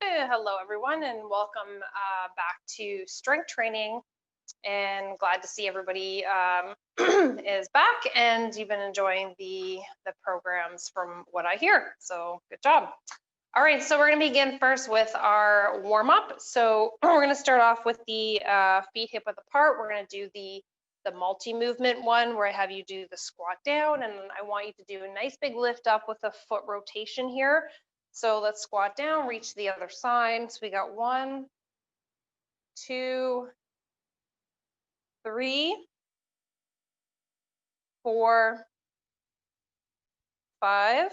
Hello, everyone, and welcome back to strength training. And glad to see everybody is back, and you've been enjoying the programs from what I hear. So good job. All right, so we're going to begin first with our warm up. So we're going to start off with the feet hip width apart. We're going to do the multi-movement one where I have you do the squat down, and I want you to do a nice big lift up with a foot rotation here. So let's squat down, reach the other side. So we got 1, 2, 3, 4, 5,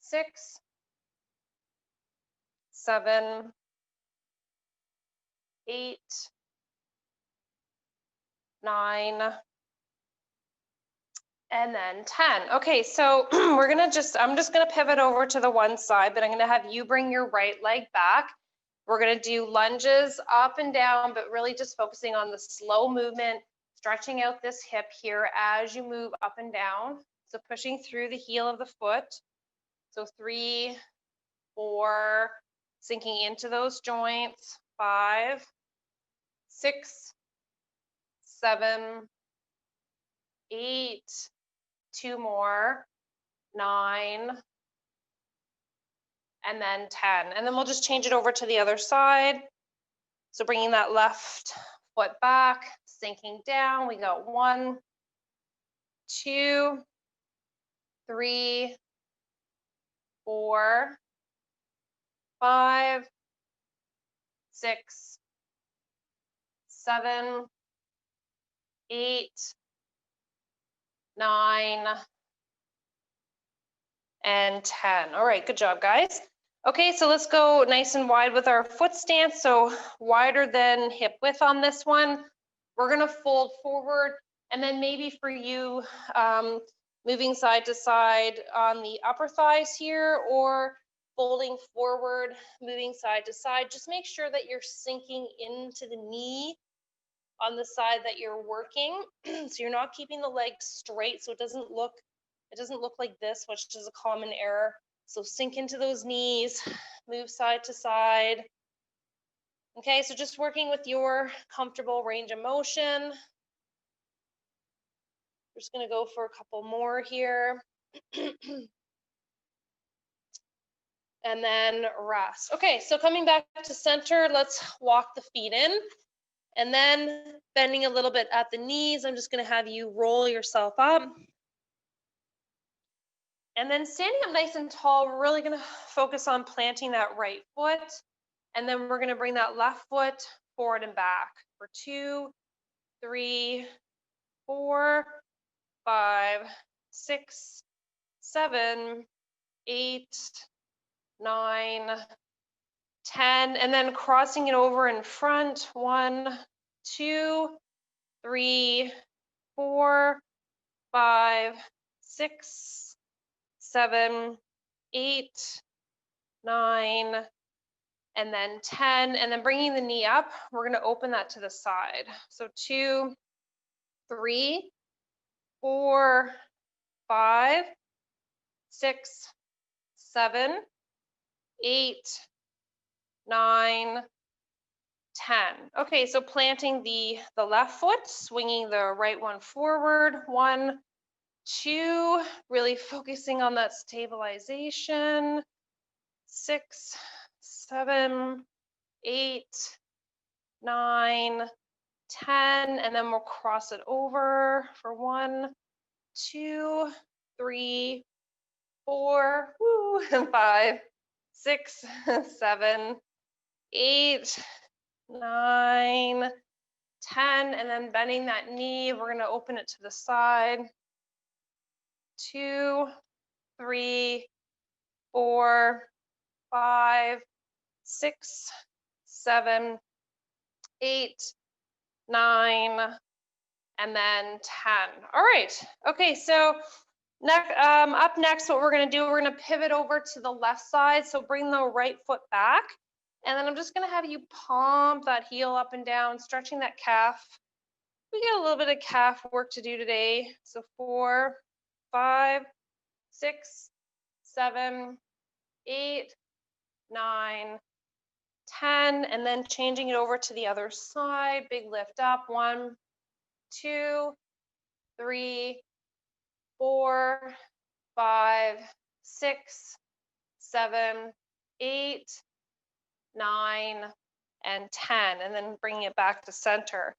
6, 7, 8, 9, and then 10. Okay, so I'm just gonna pivot over to the one side, but I'm gonna have you bring your right leg back. We're gonna do lunges up and down, but really just focusing on the slow movement, stretching out this hip here as you move up and down. So pushing through the heel of the foot. So 3, 4, sinking into those joints, 5, 6, 7, 8, 2 more, 9, and then 10. And then we'll just change it over to the other side. So bringing that left foot back, sinking down. We got 1, 2, 3, 4, 5, 6, 7, 8, 9, and 10. All right, good job, guys. Okay, so let's go nice and wide with our foot stance. So wider than hip width on this one. We're gonna fold forward, and then maybe for you, moving side to side on the upper thighs here, or folding forward, moving side to side. Just make sure that you're sinking into the knee on the side that you're working. So you're not keeping the leg straight, so it doesn't look like this, which is a common error. So sink into those knees, move side to side. Okay, so just working with your comfortable range of motion. We're just gonna go for a couple more here. And then rest. Okay, so coming back to center, let's walk the feet in. And then bending a little bit at the knees, I'm just gonna have you roll yourself up. And then standing up nice and tall, we're really gonna focus on planting that right foot. And then we're gonna bring that left foot forward and back for 2, 3, 4, 5, 6, 7, 8, 9, 10, and then crossing it over in front. 1, 2, 3, 4, 5, 6, 7, 8, 9, and then 10, and then bringing the knee up, we're going to open that to the side. So 2, 3, 4, 5, 6, 7, 8, 9, 10. Okay, so planting the left foot, swinging the right one forward. 1, 2, really focusing on that stabilization. 6, 7, 8, 9, 10, and then we'll cross it over for 1, 2, 3, 4, and 5, 6, 7, 8, 9, 10, and then bending that knee, we're gonna open it to the side. 2, 3, 4, 5, 6, 7, 8, 9, and then 10. All right. Okay, so up next, what we're going to do, we're going to pivot over to the left side. So bring the right foot back. And then I'm just going to have you pump that heel up and down, stretching that calf. We got a little bit of calf work to do today. So 4, 5, 6, 7, 8, 9, 10, and then changing it over to the other side. Big lift up. 1, 2, 3, 4, 5, 6, 7, 8, 9, and 10, and then bringing it back to center.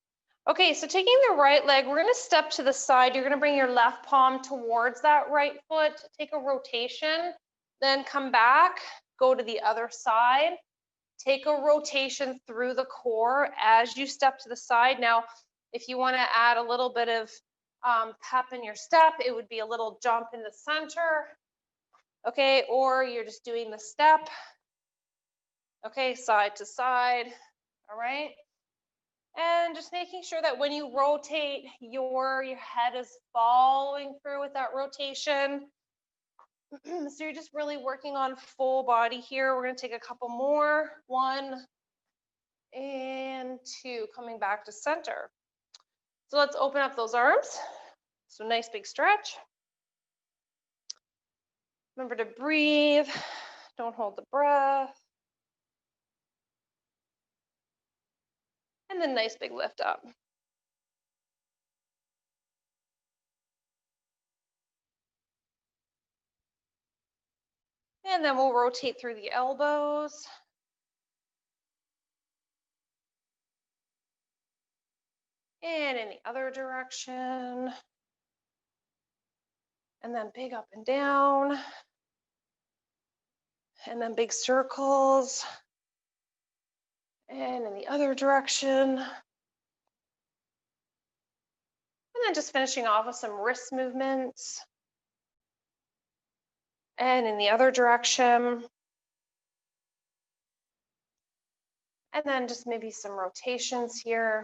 Okay, so taking the right leg, we're going to step to the side. You're going to bring your left palm towards that right foot, take a rotation, then come back, go to the other side, take a rotation through the core as you step to the side. Now, if you want to add a little bit of pep in your step, it would be a little jump in the center, okay, or you're just doing the step, okay, side to side, all right? And just making sure that when you rotate, your head is following through with that rotation. So you're just really working on full body here. We're going to take a couple more. 1 and 2, coming back to center. So let's open up those arms. So nice big stretch. Remember to breathe. Don't hold the breath. And then nice big lift up. And then we'll rotate through the elbows. And in the other direction. And then big up and down. And then big circles. And in the other direction. And then just finishing off with some wrist movements. And in the other direction. And then just maybe some rotations here.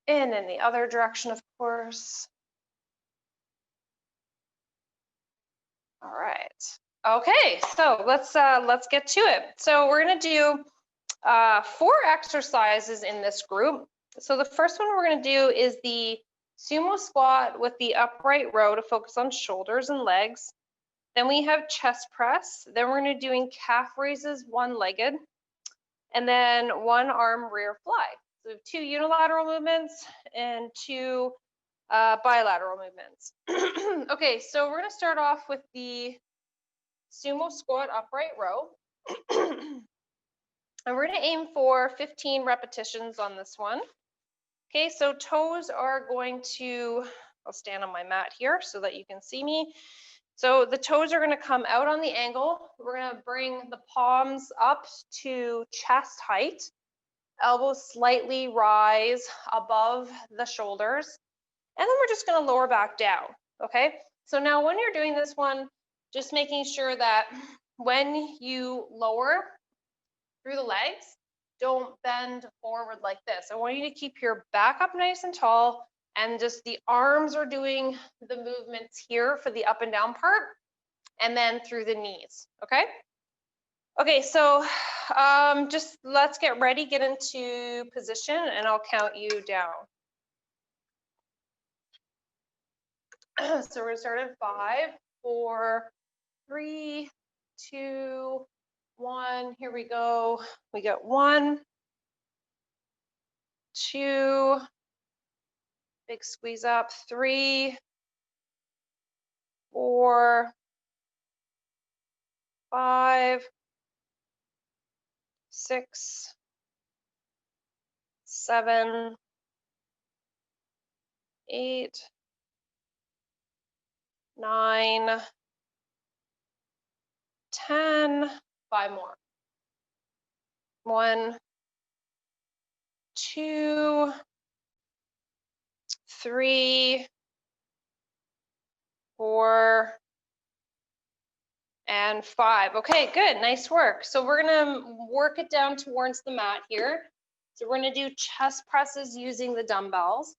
And in the other direction, of course. All right. Okay, so let's get to it. So we're gonna do 4 exercises in this group. So the first one we're gonna do is the sumo squat with the upright row to focus on shoulders and legs. Then we have chest press. Then we're gonna be doing calf raises one-legged, and then 1 arm rear fly. So we have 2 unilateral movements and 2 bilateral movements. Okay, so we're gonna start off with the sumo squat upright row. And we're gonna aim for 15 repetitions on this one. Okay, so toes are going to, I'll stand on my mat here so that you can see me. So the toes are gonna come out on the angle. We're gonna bring the palms up to chest height. Elbows slightly rise above the shoulders. And then we're just gonna lower back down, okay? So now when you're doing this one, just making sure that when you lower through the legs, don't bend forward like this. I want you to keep your back up nice and tall, and just the arms are doing the movements here for the up and down part, and then through the knees, okay? Okay, so just let's get ready, get into position, and I'll count you down. So we're gonna start at 5, 4, 3, 2, 1. Here we go. We got 1, 2, big squeeze up, 3, 4, 5, 6, 7, 8, 9, 10, 5 more. 1, 2, 3, 4, and 5. Okay, good, nice work. So we're gonna work it down towards the mat here. So we're gonna do chest presses using the dumbbells.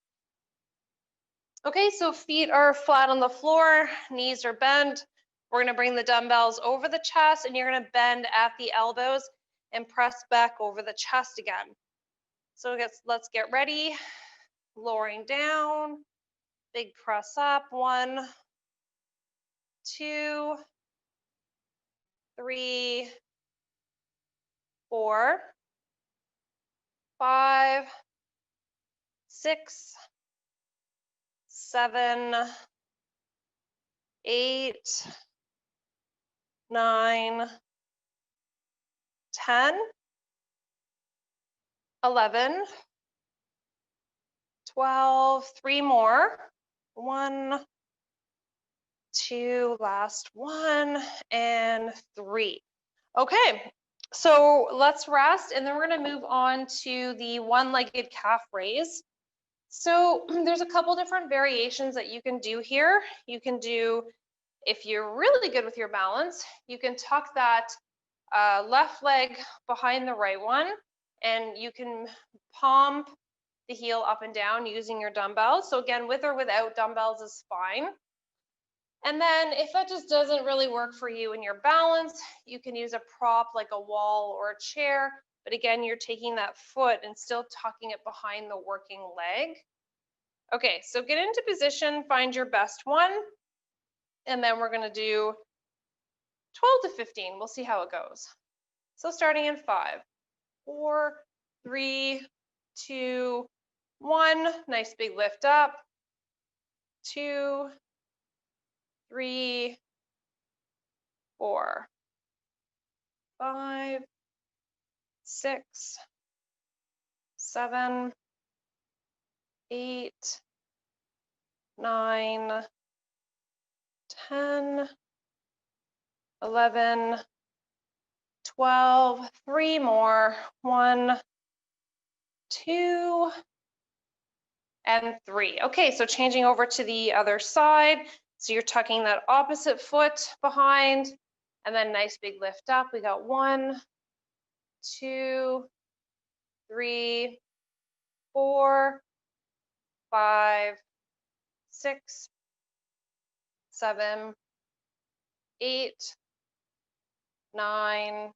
Okay, so feet are flat on the floor, knees are bent. We're gonna bring the dumbbells over the chest, and you're gonna bend at the elbows and press back over the chest again. So let's get ready. Lowering down, big press up, 1, 2, 3, 4, 5, 6, 7, 8, 9, 10, 11, 12, 3 more. 1, 2, last one, and 3. Okay, so let's rest, and then we're going to move on to the one-legged calf raise. So there's a couple different variations that you can do here. You can do, if you're really good with your balance, you can tuck that left leg behind the right one, and you can palm the heel up and down using your dumbbells. So again, with or without dumbbells is fine. And then if that just doesn't really work for you in your balance, you can use a prop like a wall or a chair. But again, you're taking that foot and still tucking it behind the working leg. Okay, so get into position, find your best one. And then we're gonna do 12 to 15. We'll see how it goes. So starting in 5, 4, 3, 2, 1. Nice big lift up. 2, 3, 4, 5, 6, 7, 8, 9, 10, 11, 12, 3 more. 1, 2, and 3. Okay, so changing over to the other side. So you're tucking that opposite foot behind, and then nice big lift up. We got 1, 2, 3, 4, 5, 6, 7, 8, 9,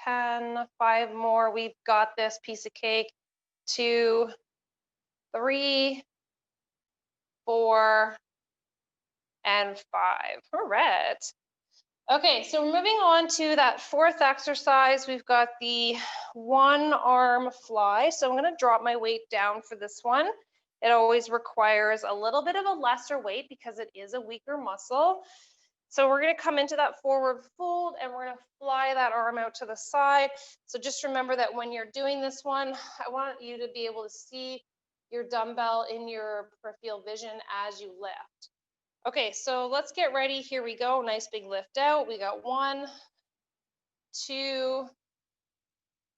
10, 5 more. We've got this, piece of cake. 2, 3, 4, and 5. All right. Okay, so moving on to that fourth exercise, we've got the one arm fly. So I'm going to drop my weight down for this one. It always requires a little bit of a lesser weight because it is a weaker muscle. So we're going to come into that forward fold, and we're going to fly that arm out to the side. So just remember that when you're doing this one, I want you to be able to see your dumbbell in your peripheral vision as you lift. Okay, so let's get ready. Here we go. Nice big lift out. We got 1, 2,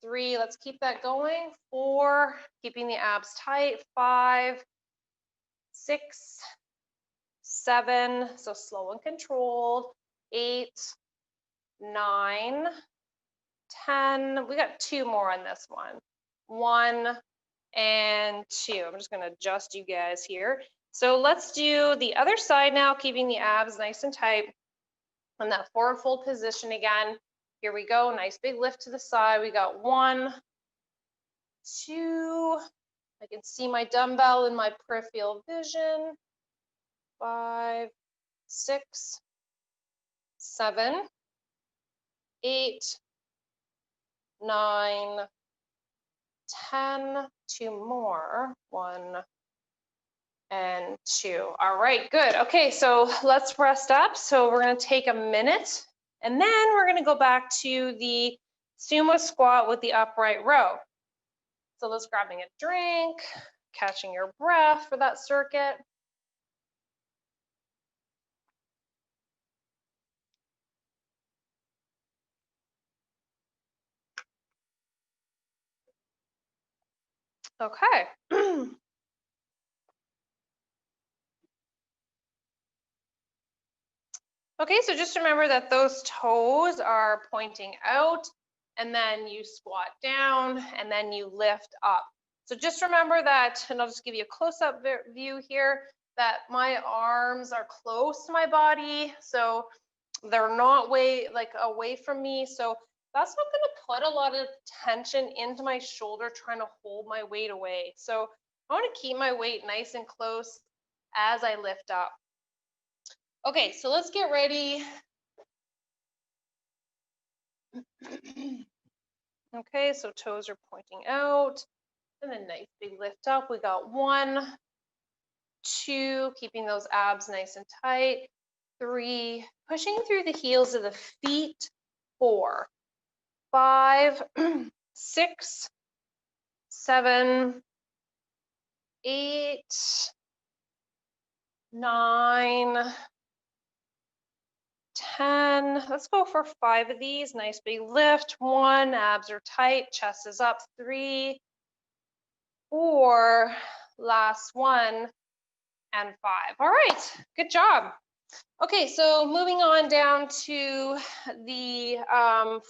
3. Let's keep that going. 4, keeping the abs tight. 5, 6, 7. So slow and controlled. 8, 9, 10. We got 2 more on this one. 1 and 2. I'm just going to adjust you guys here. So let's do the other side now, keeping the abs nice and tight. On that forward fold position again. Here we go. Nice big lift to the side. We got 1, 2. I can see my dumbbell in my peripheral vision. 5, 6, 7, 8, 9, 10. 2 more. 1 and 2. All right, good. Okay, so let's rest up. So we're going to take a minute, and then we're going to go back to the sumo squat with the upright row. So let's grabbing a drink, catching your breath for that circuit. Okay. Okay, so just remember that those toes are pointing out, and then you squat down, and then you lift up. So just remember that, and I'll just give you a close-up view here, that my arms are close to my body, so they're not away from me. So that's not going to put a lot of tension into my shoulder trying to hold my weight away. So I want to keep my weight nice and close as I lift up. Okay, so let's get ready Okay, so toes are pointing out. And then nice big lift up. We got 1, 2, keeping those abs nice and tight. 3, pushing through the heels of the feet. 4, 5, 6, 7, 8, 9, 10. Let's go for 5 of these. Nice big lift. 1, abs are tight, chest is up. 3, 4, last 1, and 5. All right, good job. Okay, so moving on down to the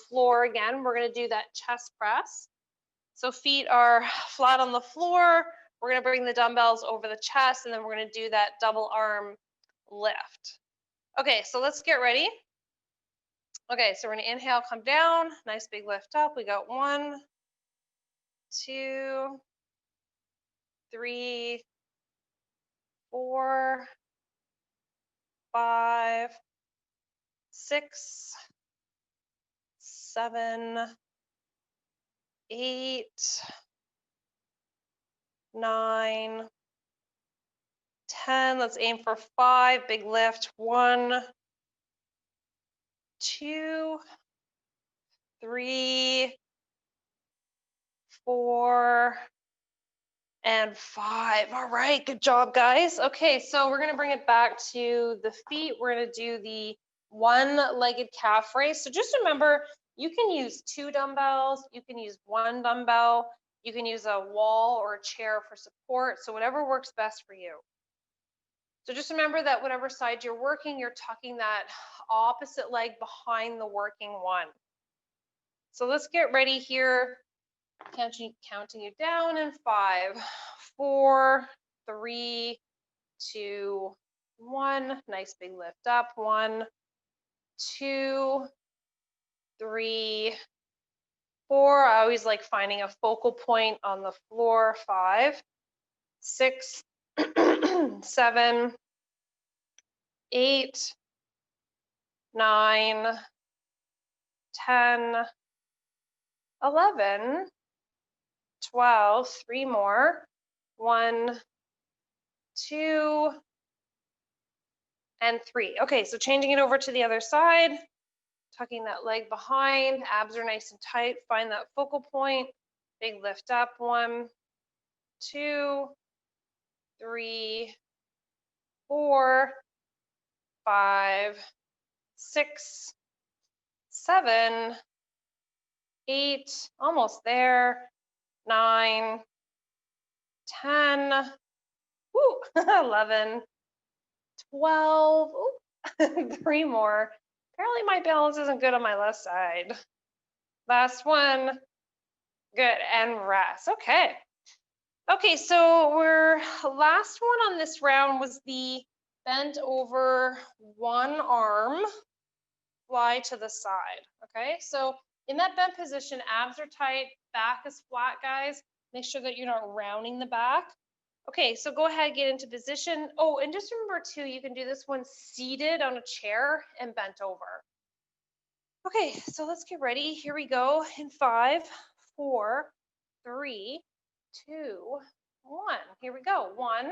floor again, we're gonna do that chest press. So feet are flat on the floor. We're gonna bring the dumbbells over the chest, and then we're gonna do that double arm lift. Okay, so let's get ready. Okay, so we're gonna inhale, come down, nice big lift up. We got 1, 2, 3, 4, 5, 6, 7, 8, 9, 10. Let's aim for 5. Big lift. 1, 2, 3, 4, and 5. All right, good job, guys. Okay, so we're gonna bring it back to the feet. We're gonna do the one-legged calf raise. So just remember, you can use 2 dumbbells, you can use 1 dumbbell, you can use a wall or a chair for support. So whatever works best for you. So just remember that whatever side you're working, you're tucking that opposite leg behind the working one. So let's get ready here. Counting you down in 5, 4, 3, 2, 1. Nice big lift up. 1, 2, 3, 4. I always like finding a focal point on the floor. 5, 6, 7, 8, 9, 10, 11, 12, 3 more. 1, 2, and 3. Okay, so changing it over to the other side, tucking that leg behind, abs are nice and tight. Find that focal point. Big lift up. 1, 2, 3, 4, 5, 6, 7, 8, almost there. 9, 10, woo, 11, 12, ooh, 3 more. Apparently my balance isn't good on my left side. Last one. Good, and rest. Okay. Okay, so we're last one on this round was the bent over one arm, fly to the side. Okay, so in that bent position, abs are tight, back is flat, guys. Make sure that you're not rounding the back. Okay, so go ahead, get into position. Oh, and just remember too, you can do this one seated on a chair and bent over. Okay, so let's get ready. Here we go in 5, 4, 3, 2, 1. Here we go. 1,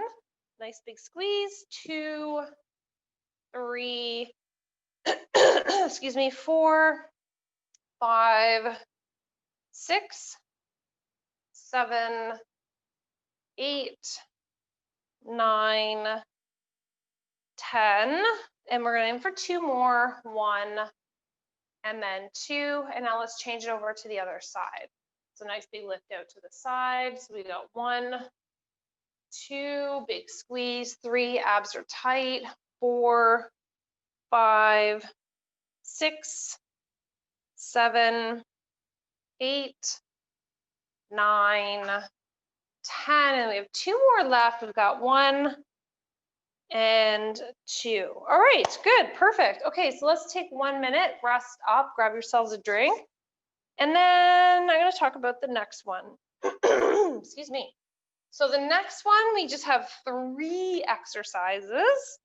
nice big squeeze. 2, 3, excuse me, 4, 5, 6, 7, 8, 9, 10. And we're going to aim for 2 more. 1, and then 2. And now let's change it over to the other side. So nice big lift out to the side. So we got 1, 2, big squeeze. 3, abs are tight. 4, 5, 6, 7, 8, 9, 10. And we have 2 more left. We've got 1 and 2. All right, good, perfect. Okay, so let's take 1 minute, rest up, grab yourselves a drink. And then I'm going to talk about the next one. Excuse me. So the next one, we just have 3 exercises.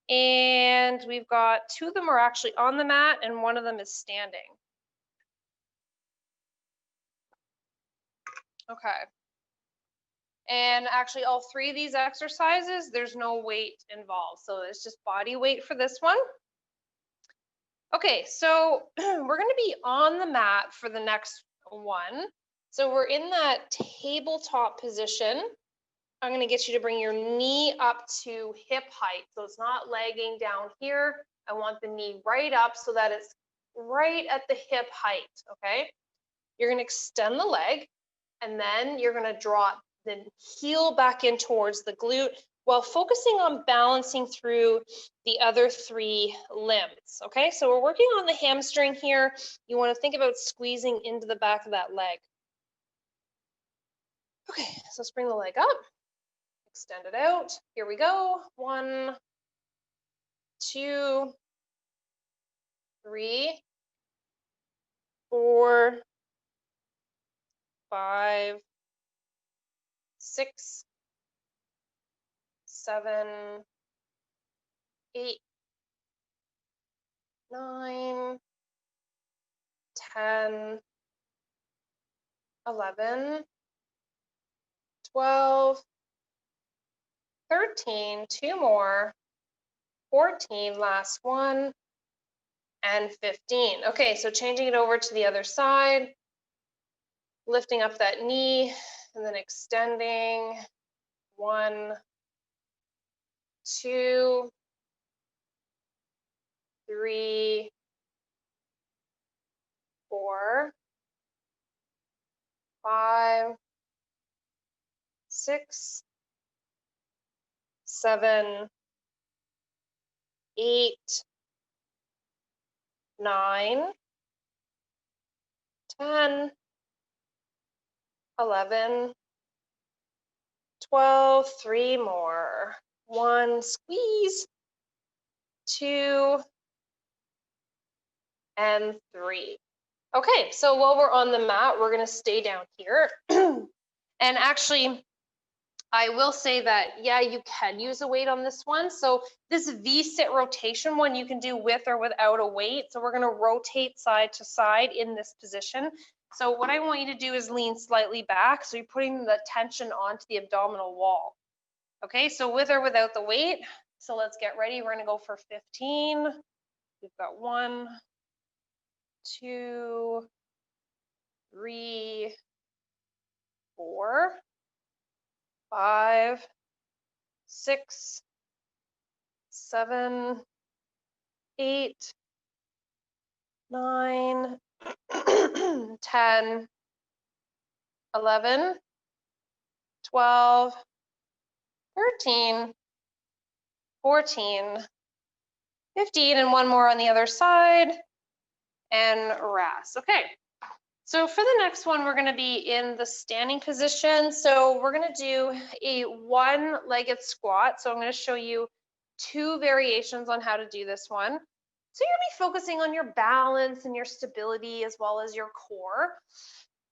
And we've got 2 of them are actually on the mat and 1 of them is standing. Okay. And actually all three of these exercises, there's no weight involved. So it's just body weight for this one. Okay, so we're going to be on the mat for the next one. So we're in that tabletop position. I'm going to get you to bring your knee up to hip height. So it's not lagging down here. I want the knee right up so that it's right at the hip height, okay? You're going to extend the leg, and then you're going to draw the heel back in towards the glute while focusing on balancing through the other three limbs, okay? So we're working on the hamstring here. You want to think about squeezing into the back of that leg. Okay, so let's bring the leg up, extend it out. Here we go. 1, 2, 3, 4, 5, 6, 7, 8, 9, 10, 11, 12, 13, 2 more, 14, last one, and 15. Okay, so changing it over to the other side, lifting up that knee, and then extending. 1, 2, 3, 4, 5, 6, 7, 8, 9, 10, 11, 12, 3 more. 1, squeeze, 2, and 3. Okay, so while we're on the mat, we're going to stay down here. And actually, I will say that, yeah, you can use a weight on this one. So this V-sit rotation one, you can do with or without a weight. So we're going to rotate side to side in this position. So what I want you to do is lean slightly back. So you're putting the tension onto the abdominal wall. Okay, so with or without the weight. So let's get ready. We're going to go for 15. We've got 1, 2, 3, 4, 5, 6, 7, 8, 9, 10, 11, 12, 13, 14, 15, and one more on the other side, and rest. Okay, so for the next one, we're going to be in the standing position. So we're going to do a one-legged squat. So I'm going to show you 2 variations on how to do this one. So you're going to be focusing on your balance and your stability as well as your core.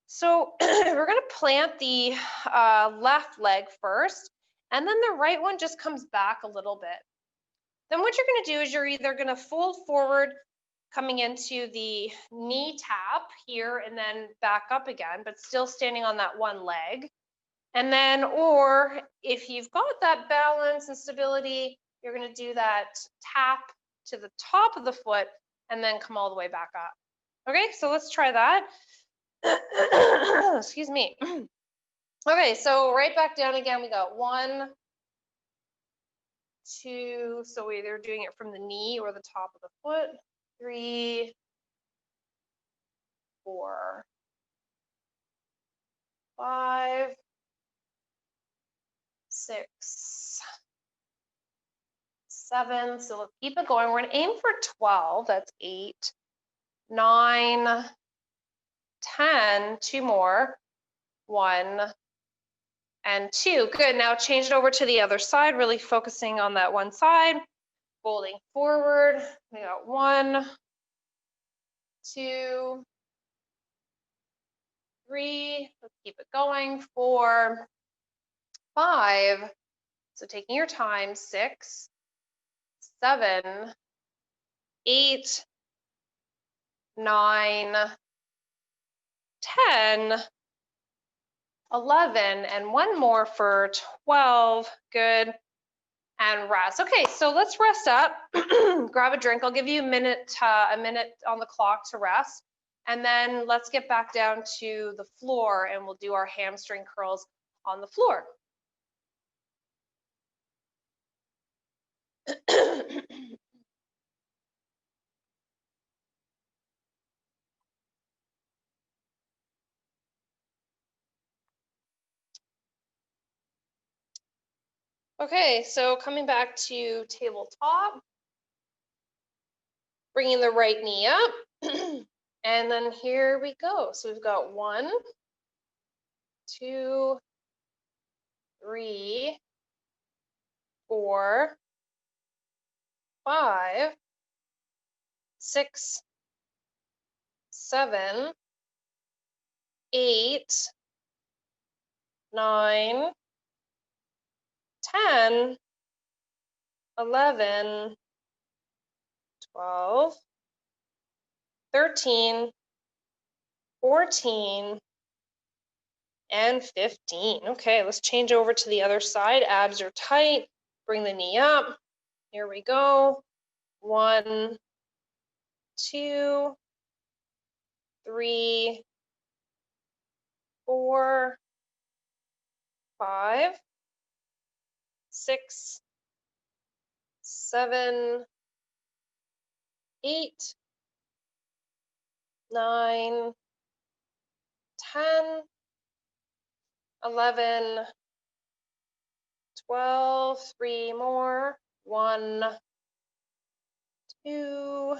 So we're going to plant the left leg first, and then the right one just comes back a little bit. Then what you're going to do is you're either going to fold forward, coming into the knee tap here, and then back up again, but still standing on that one leg. And then, or if you've got that balance and stability, you're going to do that tap to the top of the foot and then come all the way back up. Okay, so let's try that. Excuse me. Okay, so right back down again. We got 1, 2. So we're either doing it from the knee or the top of the foot. 3, 4, 5, 6, 7. So let's keep it going. We're going to aim for 12. That's 8, 9, 10. 2 more. 1 and 2. Good. Now change it over to the other side, really focusing on that one side. Folding forward. We got 1, 2, 3. Let's keep it going. 4, 5. So taking your time. 6, 7, 8, 9, 10, 11, and one more for 12. Good. And rest. Okay, so let's rest up. Grab a drink. I'll give you a minute on the clock to rest. And then let's get back down to the floor and we'll do our hamstring curls on the floor. Okay, so coming back to tabletop, bringing the right knee up, and then here we go. So we've got 1, 2, 3, 4, 5, 6, 7, 8, 9, 10, 11, 12, 13, 14, and 15. Okay, let's change over to the other side. Abs are tight. Bring the knee up. Here we go. 1, 2, 3, 4, 5, 6, 7, 8, 9, 10, 11, 12, 3 more, 1, 2,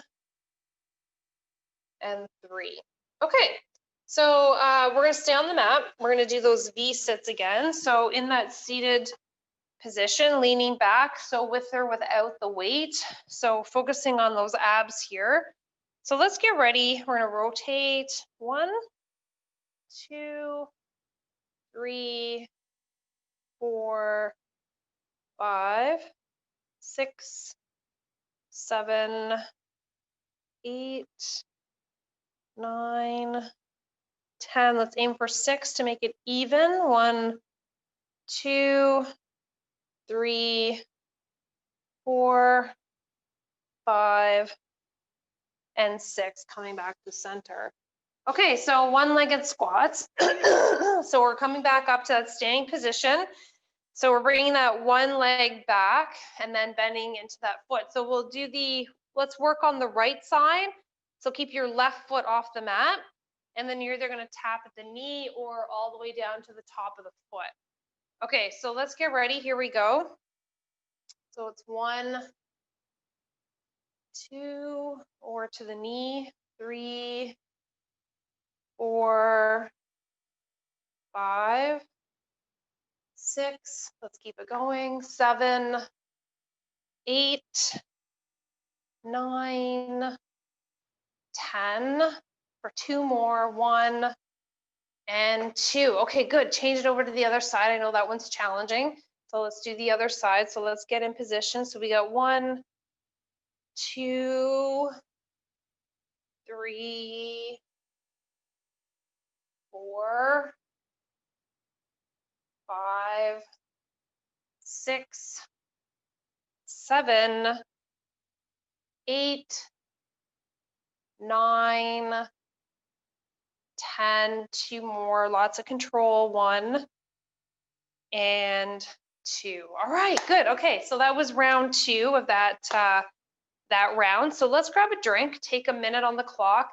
and 3. Okay, so we're gonna stay on the mat. We're gonna do those V sits again. So in that seated position, leaning back, so with or without the weight. So focusing on those abs here. So let's get ready. We're gonna rotate 1, 2, 3, 4, 5, 6, 7, 8, 9, 10. Let's aim for 6 to make it even. 1, 2, 3, 4, 5, and 6. Coming back to center. Okay, so one-legged squats. So we're coming back up to that standing position. So we're bringing that one leg back and then bending into that foot. So we'll do let's work on the right side. So keep your left foot off the mat. And then you're either gonna tap at the knee or all the way down to the top of the foot. Okay, so let's get ready. Here we go. So it's 1, 2, or to the knee, 3, 4, 5, 6, let's keep it going, 7, 8, 9, 10, for 2 more, 1, and 2. Okay, good. Change it over to the other side. I know that one's challenging. So let's do the other side. So let's get in position. So we got 1, 2, 3, 4, 5, 6, 7, 8, 9, 10, 2 more, lots of control, 1 and 2. All right, good. Okay, so that was round 2 of that round. So let's grab a drink, take a minute on the clock,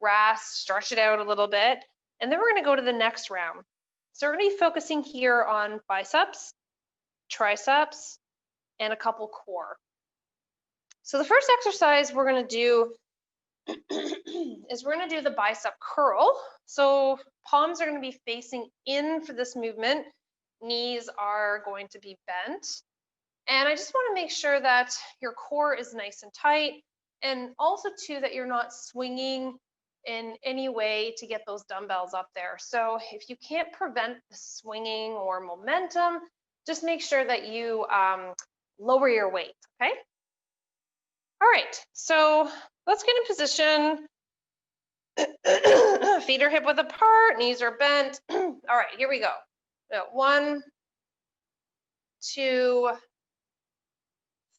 rest, stretch it out a little bit, and then we're gonna go to the next round. So we're gonna be focusing here on biceps, triceps, and a couple core. So the first exercise we're gonna do is we're gonna do the bicep curl. So palms are gonna be facing in for this movement. Knees are going to be bent. And I just wanna make sure that your core is nice and tight, and also too that you're not swinging in any way to get those dumbbells up there. So if you can't prevent the swinging or momentum, just make sure that you lower your weight, okay? All right, so let's get in position. Feet are hip width apart, knees are bent. All right, here we go. 1, 2,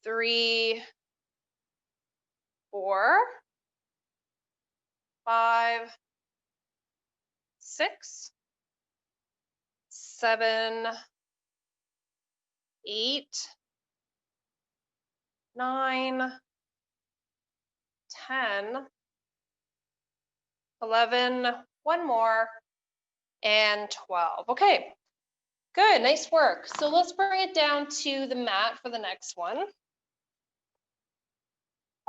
3, 4, 5, 6, 7, 8, 9, 10, 11, one more, and 12. Okay, good, nice work. So let's bring it down to the mat for the next one.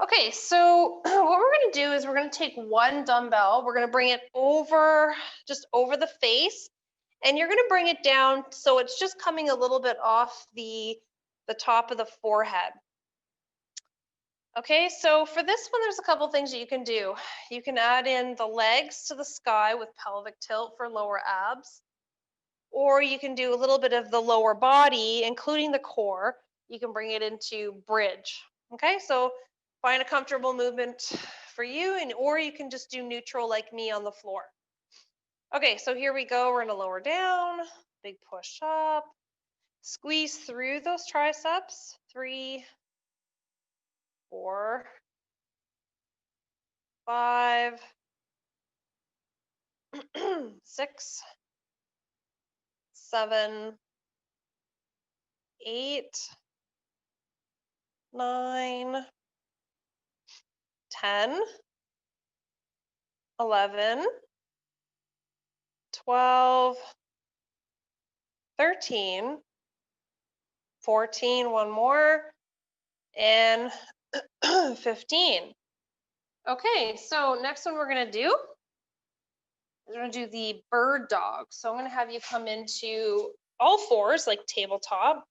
Okay, so what we're gonna do is we're gonna take one dumbbell, we're gonna bring it over, just over the face, and you're gonna bring it down so it's just coming a little bit off the top of the forehead. Okay, so for this one, there's a couple things that you can do. You can add in the legs to the sky with pelvic tilt for lower abs, or you can do a little bit of the lower body, including the core. You can bring it into bridge. Okay, so find a comfortable movement for you, or you can just do neutral like me on the floor. Okay, so here we go. We're gonna lower down, big push up, squeeze through those triceps. 3, 4, 5, 6, 7, 8, 9, 10, 11, 12, 13, 14, one more, and 15. Okay, so next one we're gonna do is we're gonna do the bird dog. So I'm gonna have you come into all fours, like tabletop.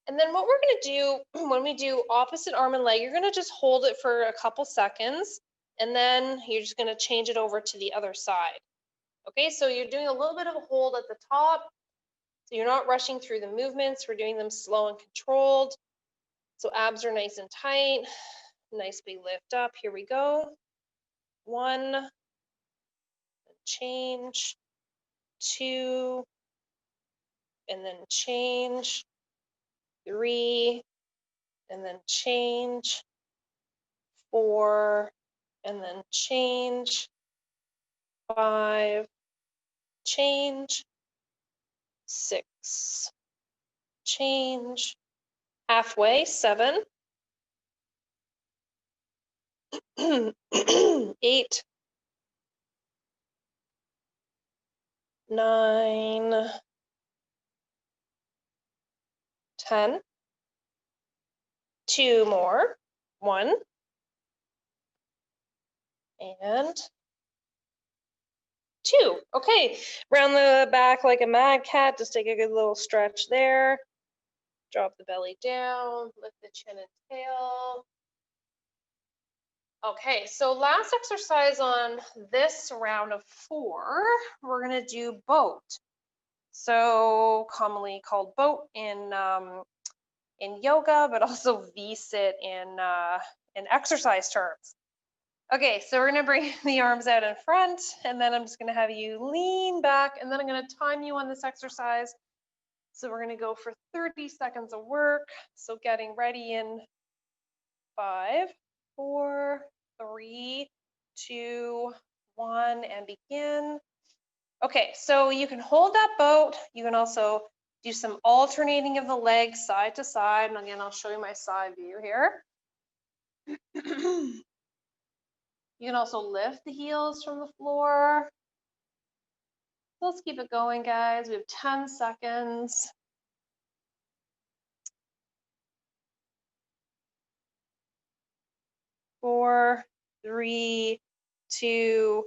And then what we're gonna do when we do opposite arm and leg, you're gonna just hold it for a couple seconds, and then you're just gonna change it over to the other side. Okay, so you're doing a little bit of a hold at the top, so you're not rushing through the movements. We're doing them slow and controlled. So abs are nice and tight. Nice big lift up. Here we go. 1, change, 2, and then change, 3, and then change, 4, and then change, 5, change, 6, change, halfway, 7, 8, 9, 10, 2 more, 1, and 2. Okay, round the back like a mad cat. Just take a good little stretch there. Drop the belly down, lift the chin and tail. Okay, so last exercise on this round of 4, we're gonna do boat. So commonly called boat in yoga, but also V-sit in exercise terms. Okay, so we're gonna bring the arms out in front, and then I'm just gonna have you lean back, and then I'm gonna time you on this exercise. So we're gonna go for 30 seconds of work. So getting ready in 5, 4, 3, 2, 1, and begin. Okay, so you can hold that boat. You can also do some alternating of the legs side to side. And again, I'll show you my side view here. You can also lift the heels from the floor. Let's keep it going, guys. We have 10 seconds. 4, 3, 2,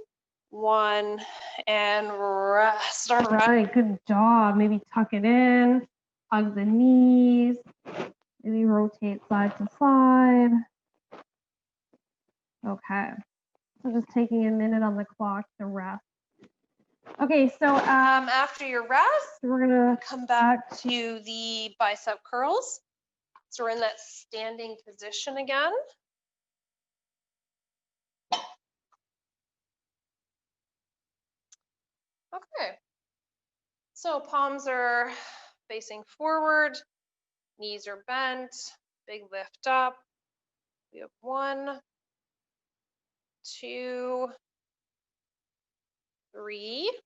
1, and rest. All right, good job. Maybe tuck it in, hug the knees, maybe rotate side to side. Okay, so just taking a minute on the clock to rest. Okay, so after your rest, we're gonna come back to the bicep curls. So we're in that standing position again. Okay. So palms are facing forward, knees are bent, big lift up. We have 1, 2, 3,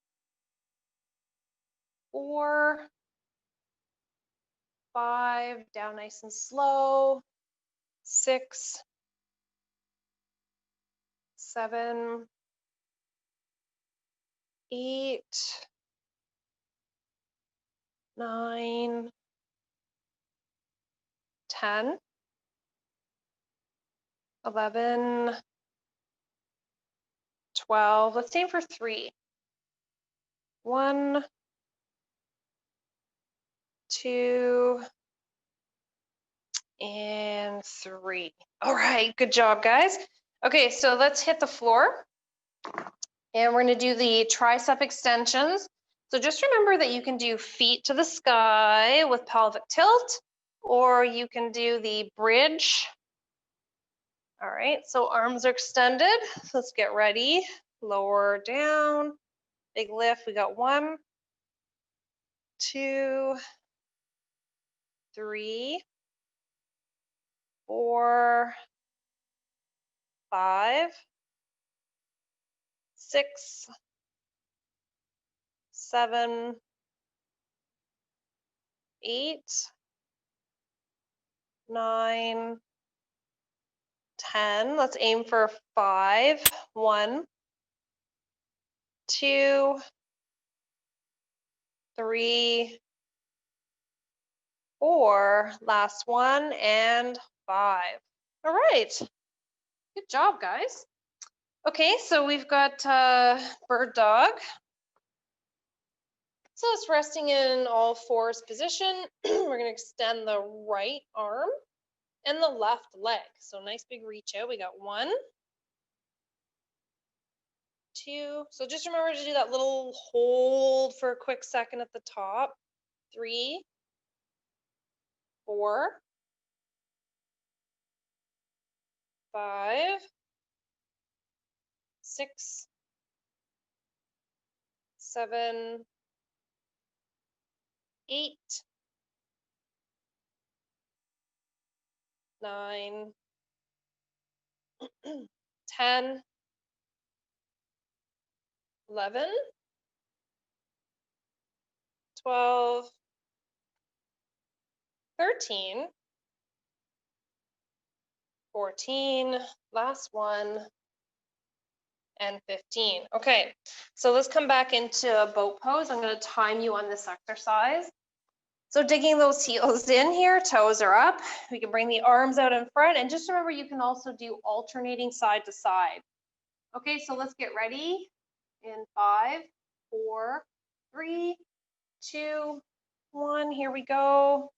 4, 5, down nice and slow, 6, 7, 8, 9, 10, 11, 12. Let's aim for 3. 1, 2, and 3. All right, good job, guys. Okay, so let's hit the floor. And we're going to do the tricep extensions. So just remember that you can do feet to the sky with pelvic tilt, or you can do the bridge. All right, so arms are extended. So let's get ready. Lower down, big lift. We got 1, 2, 3, 4, 5, 6, 7, 8, 9, 10. Let's aim for 5. 1, 2, 3, 4. Last one, and 5. All right. Good job, guys. Okay, so we've got bird dog. So it's resting in all fours position. We're going to extend the right arm and the left leg. So nice big reach out. We got 1, 2. So just remember to do that little hold for a quick second at the top. 3, 4, 5, 6, 7, 8, 9, 10, 11, 12, 13, 14, last one, and 15. Okay, so let's come back into a boat pose. I'm going to time you on this exercise. So digging those heels in here, toes are up. We can bring the arms out in front, and just remember you can also do alternating side to side. Okay, so let's get ready in 5, 4, 3, 2, 1. Here we go.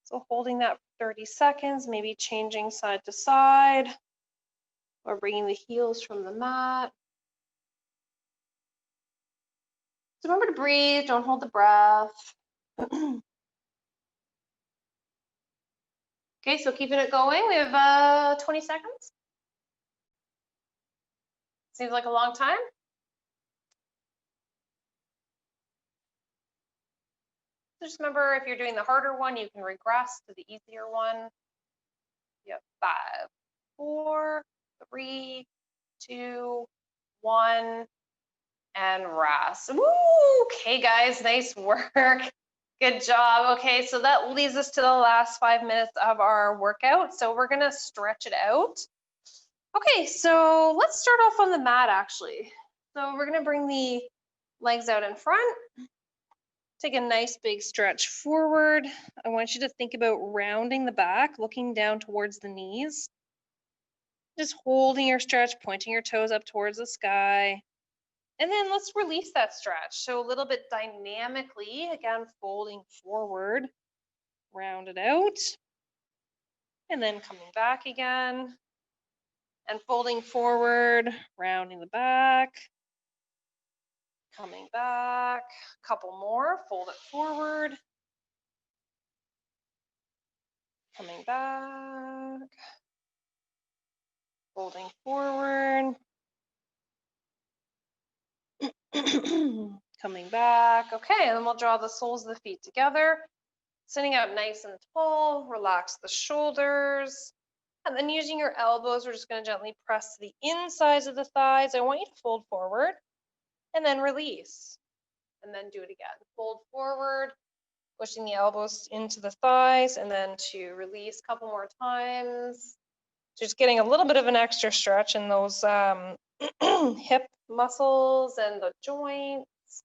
So holding that for 30 seconds, maybe changing side to side or bringing the heels from the mat. So remember to breathe, don't hold the breath. Okay, so keeping it going, we have 20 seconds. Seems like a long time. So just remember, if you're doing the harder one, you can regress to the easier one. Yep, 5, 4, 3, 2, 1, and rest. Woo! Okay, guys, nice work. Good job. Okay, so that leads us to the last 5 minutes of our workout. So we're gonna stretch it out. Okay, so let's start off on the mat actually. So we're gonna bring the legs out in front. Take a nice big stretch forward. I want you to think about rounding the back, looking down towards the knees. Just holding your stretch, pointing your toes up towards the sky. And then let's release that stretch. So a little bit dynamically, again, folding forward, round it out. And then coming back again. And folding forward, rounding the back. Coming back, a couple more, fold it forward. Coming back. Folding forward. pushing back. Okay, and then we'll draw the soles of the feet together, sitting up nice and tall. Relax the shoulders. And then using your elbows, we're just going to gently press the insides of the thighs. I want you to fold forward and then release. And then do it again. Fold forward, pushing the elbows into the thighs, and then to release a couple more times. Just getting a little bit of an extra stretch in those hip muscles and the joints.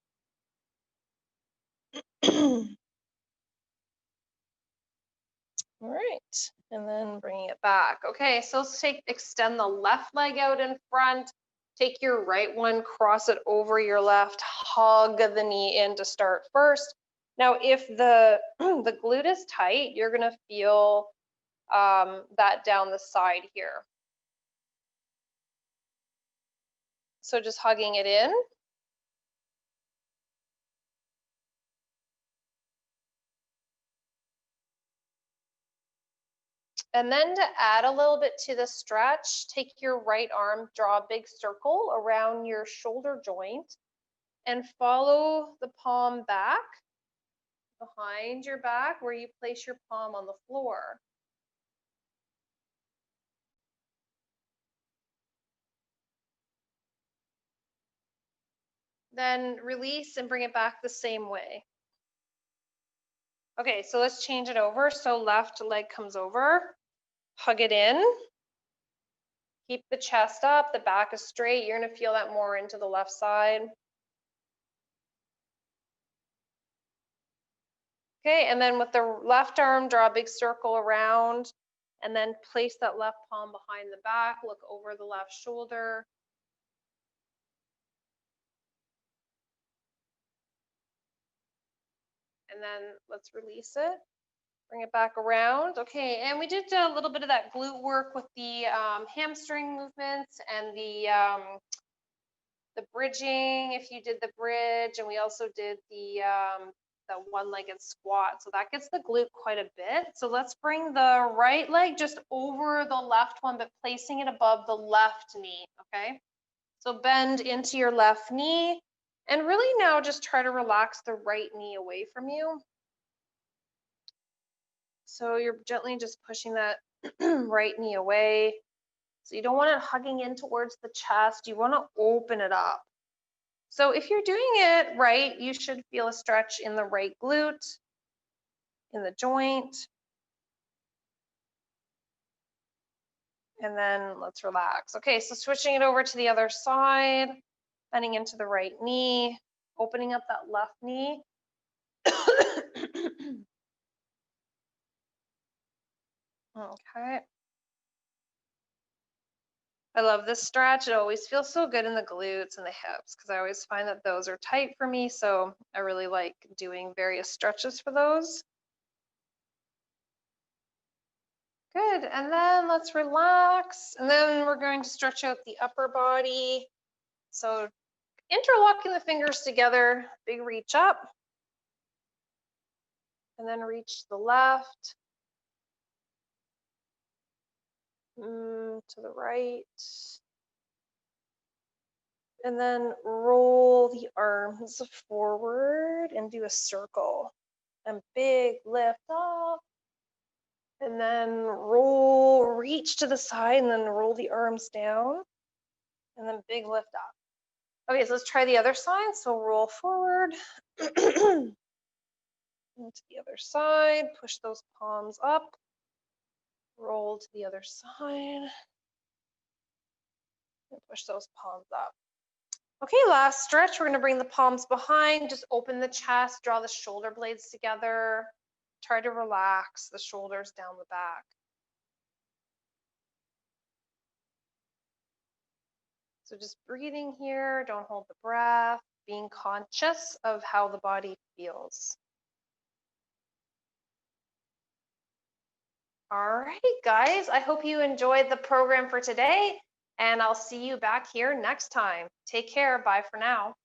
All right, and then bringing it back. Okay, so let's extend the left leg out in front. Take your right one, cross it over your left, hug the knee in to start first. Now, if the glute is tight, you're gonna feel that down the side here. So just hugging it in. And then to add a little bit to the stretch, take your right arm, draw a big circle around your shoulder joint, and follow the palm back behind your back where you place your palm on the floor. Then release and bring it back the same way. Okay, so let's change it over. So left leg comes over, hug it in. Keep the chest up, the back is straight. You're gonna feel that more into the left side. Okay, and then with the left arm, draw a big circle around, and then place that left palm behind the back, look over the left shoulder. And then let's release it. Bring it back around. Okay, and we did a little bit of that glute work with the hamstring movements and the bridging, if you did the bridge, and we also did the one-legged squat. So that gets the glute quite a bit. So let's bring the right leg just over the left one, but placing it above the left knee, okay? So bend into your left knee, and really now just try to relax the right knee away from you. So you're gently just pushing that right knee away. So you don't want it hugging in towards the chest. You want to open it up. So if you're doing it right, you should feel a stretch in the right glute, in the joint. And then let's relax. Okay, so switching it over to the other side, bending into the right knee, opening up that left knee. Okay. I love this stretch. It always feels so good in the glutes and the hips because I always find that those are tight for me. So I really like doing various stretches for those. Good. And then let's relax. And then we're going to stretch out the upper body. So interlocking the fingers together, big reach up. And then reach to the left. To the right. And then roll the arms forward and do a circle. And big lift up. And then roll, reach to the side, and then roll the arms down. And then big lift up. Okay, so let's try the other side. So roll forward. Into the other side, push those palms up. Roll to the other side. And push those palms up. Okay, last stretch. We're going to bring the palms behind. Just open the chest, draw the shoulder blades together. Try to relax the shoulders down the back. So just breathing here, don't hold the breath, being conscious of how the body feels. All right, guys, I hope you enjoyed the program for today, and I'll see you back here next time. Take care. Bye for now.